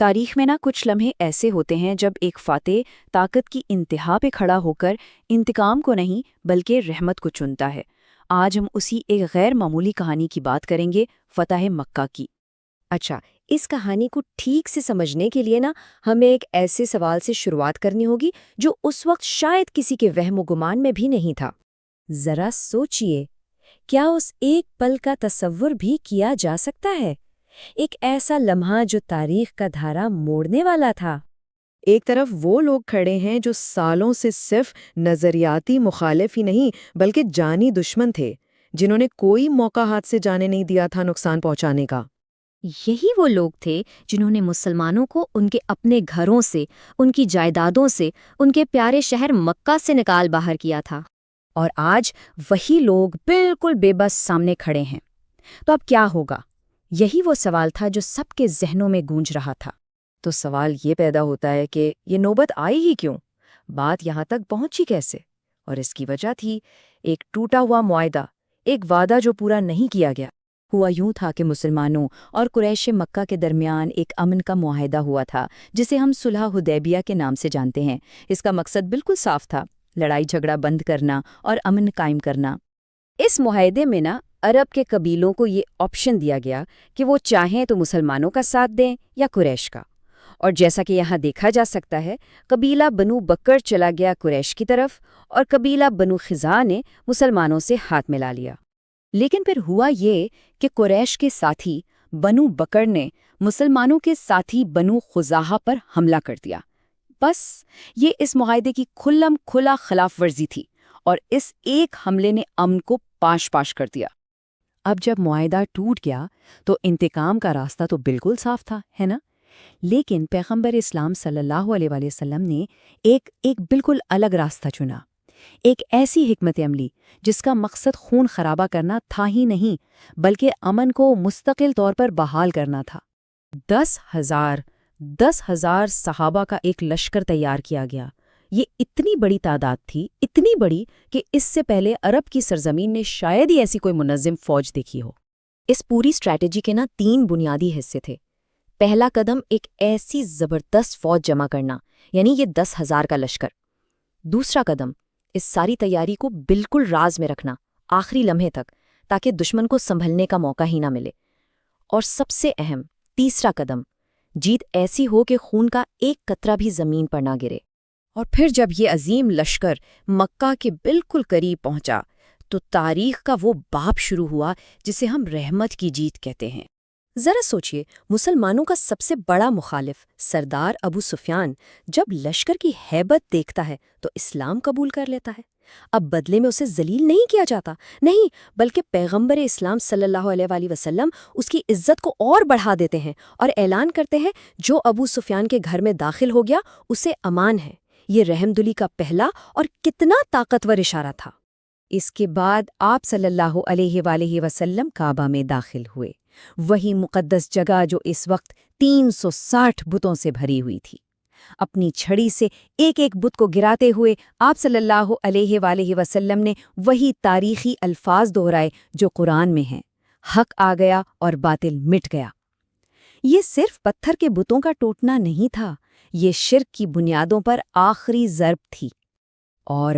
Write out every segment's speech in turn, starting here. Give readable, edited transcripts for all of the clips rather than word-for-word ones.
تاریخ میں کچھ لمحے ایسے ہوتے ہیں جب ایک فاتح طاقت کی انتہا پہ کھڑا ہو کر انتقام کو نہیں بلکہ رحمت کو چنتا ہے۔ آج ہم اسی ایک غیر معمولی کہانی کی بات کریں گے، فتح مکہ کی۔ اچھا، اس کہانی کو ٹھیک سے سمجھنے کے لیے ہمیں ایک ایسے سوال سے شروعات کرنی ہوگی جو اس وقت شاید کسی کے وہم و گمان میں بھی نہیں تھا۔ ذرا سوچئے، کیا اس ایک پل کا تصور بھی کیا جا سکتا ہے؟ ایک ایسا لمحہ جو تاریخ کا دھارا موڑنے والا تھا۔ ایک طرف وہ لوگ کھڑے ہیں جو سالوں سے صرف نظریاتی مخالف ہی نہیں بلکہ جانی دشمن تھے، جنہوں نے کوئی موقع ہاتھ سے جانے نہیں دیا تھا نقصان پہنچانے کا۔ یہی وہ لوگ تھے جنہوں نے مسلمانوں کو ان کے اپنے گھروں سے، ان کی جائیدادوں سے، ان کے پیارے شہر مکہ سے نکال باہر کیا تھا۔ اور آج وہی لوگ بالکل بے بس سامنے کھڑے ہیں۔ تو اب کیا ہوگا؟ یہی وہ سوال تھا جو سب کے ذہنوں میں گونج رہا تھا۔ تو سوال یہ پیدا ہوتا ہے کہ یہ نوبت آئی ہی کیوں؟ بات یہاں تک پہنچی کیسے؟ اور اس کی وجہ تھی ایک ٹوٹا ہوا معاہدہ، ایک وعدہ جو پورا نہیں کیا گیا۔ ہوا یوں تھا کہ مسلمانوں اور قریش مکہ کے درمیان ایک امن کا معاہدہ ہوا تھا، جسے ہم صلح حدیبیہ کے نام سے جانتے ہیں۔ اس کا مقصد بالکل صاف تھا، لڑائی جھگڑا بند کرنا اور امن قائم کرنا۔ اس معاہدے میں عرب کے قبیلوں کو یہ آپشن دیا گیا کہ وہ چاہیں تو مسلمانوں کا ساتھ دیں یا قریش کا۔ اور جیسا کہ یہاں دیکھا جا سکتا ہے، قبیلہ بنو بکر چلا گیا قریش کی طرف اور قبیلہ بنو خزاع نے مسلمانوں سے ہاتھ ملا لیا۔ لیکن پھر ہوا یہ کہ قریش کے ساتھی بنو بکر نے مسلمانوں کے ساتھی بنو خزاعہ پر حملہ کر دیا۔ بس یہ اس معاہدے کی کھلم کھلا خلاف ورزی تھی، اور اس ایک حملے نے امن کو پاش پاش کر دیا۔ اب جب معاہدہ ٹوٹ گیا تو انتقام کا راستہ تو بالکل صاف تھا، ہے نا؟ لیکن پیغمبر اسلام صلی اللہ علیہ وآلہ وسلم نے ایک بالکل الگ راستہ چنا، ایک ایسی حکمت عملی جس کا مقصد خون خرابہ کرنا تھا ہی نہیں بلکہ امن کو مستقل طور پر بحال کرنا تھا۔ 10,000 صحابہ کا ایک لشکر تیار کیا گیا۔ یہ اتنی بڑی تعداد تھی، اتنی بڑی کہ اس سے پہلے عرب کی سرزمین نے شاید ہی ایسی کوئی منظم فوج دیکھی ہو۔ اس پوری اسٹریٹجی کے 3 بنیادی حصے تھے۔ پہلا قدم ایک ایسی زبردست فوج جمع کرنا، یعنی یہ 10,000 کا لشکر۔ دوسرا قدم اس ساری تیاری کو بالکل راز میں رکھنا، آخری لمحے تک، تاکہ دشمن کو سنبھلنے کا موقع ہی نہ ملے۔ اور سب سے اہم تیسرا قدم، جیت ایسی ہو کہ خون کا ایک قطرہ بھی زمین پر نہ گرے۔ اور پھر جب یہ عظیم لشکر مکہ کے بالکل قریب پہنچا تو تاریخ کا وہ باب شروع ہوا جسے ہم رحمت کی جیت کہتے ہیں۔ ذرا سوچئے، مسلمانوں کا سب سے بڑا مخالف سردار ابو سفیان جب لشکر کی ہیبت دیکھتا ہے تو اسلام قبول کر لیتا ہے۔ اب بدلے میں اسے ذلیل نہیں کیا جاتا، نہیں، بلکہ پیغمبر اسلام صلی اللہ علیہ وآلہ وسلم اس کی عزت کو اور بڑھا دیتے ہیں اور اعلان کرتے ہیں جو ابو سفیان کے گھر میں داخل ہو گیا اسے امان ہے۔ یہ رحمدلی کا پہلا اور کتنا طاقتور اشارہ تھا۔ اس کے بعد آپ صلی اللہ علیہ وآلہ وسلم کعبہ میں داخل ہوئے، وہی مقدس جگہ جو اس وقت 360 بتوں سے بھری ہوئی تھی۔ اپنی چھڑی سے ایک ایک بت کو گراتے ہوئے آپ صلی اللہ علیہ وآلہ وسلم نے وہی تاریخی الفاظ دہرائے جو قرآن میں ہیں، حق آ گیا اور باطل مٹ گیا۔ یہ صرف پتھر کے بتوں کا ٹوٹنا نہیں تھا، یہ شرک کی بنیادوں پر آخری ضرب تھی۔ اور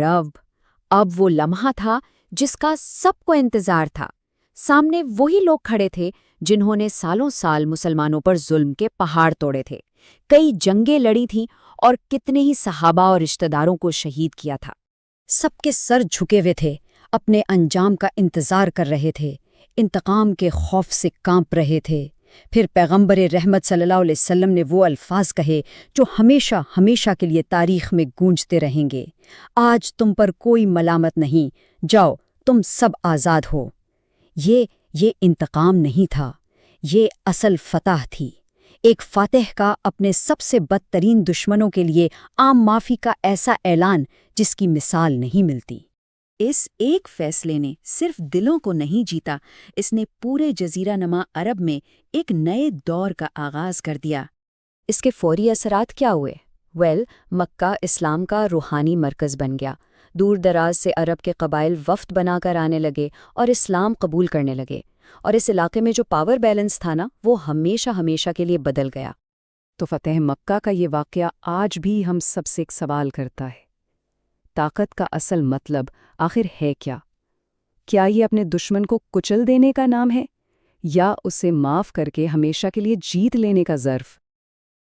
اب وہ لمحہ تھا جس کا سب کو انتظار تھا۔ سامنے وہی لوگ کھڑے تھے جنہوں نے سالوں سال مسلمانوں پر ظلم کے پہاڑ توڑے تھے، کئی جنگیں لڑی تھیں اور کتنے ہی صحابہ اور رشتہ داروں کو شہید کیا تھا۔ سب کے سر جھکے ہوئے تھے، اپنے انجام کا انتظار کر رہے تھے، انتقام کے خوف سے کانپ رہے تھے۔ پھر پیغمبر رحمت صلی اللہ علیہ وسلم نے وہ الفاظ کہے جو ہمیشہ ہمیشہ کے لیے تاریخ میں گونجتے رہیں گے، آج تم پر کوئی ملامت نہیں، جاؤ تم سب آزاد ہو۔ یہ انتقام نہیں تھا، یہ اصل فتح تھی، ایک فاتح کا اپنے سب سے بدترین دشمنوں کے لیے عام معافی کا ایسا اعلان جس کی مثال نہیں ملتی۔ اس ایک فیصلے نے صرف دلوں کو نہیں جیتا، اس نے پورے جزیرہ نما عرب میں ایک نئے دور کا آغاز کر دیا۔ اس کے فوری اثرات کیا ہوئے؟ مکہ اسلام کا روحانی مرکز بن گیا۔ دور دراز سے عرب کے قبائل وفد بنا کر آنے لگے اور اسلام قبول کرنے لگے، اور اس علاقے میں جو پاور بیلنس تھا وہ ہمیشہ ہمیشہ کے لیے بدل گیا۔ تو فتح مکہ کا یہ واقعہ آج بھی ہم سب سے ایک سوال کرتا ہے، طاقت کا اصل مطلب آخر ہے کیا؟ کیا یہ اپنے دشمن کو کچل دینے کا نام ہے، یا اسے معاف کر کے ہمیشہ کے لیے جیت لینے کا ظرف؟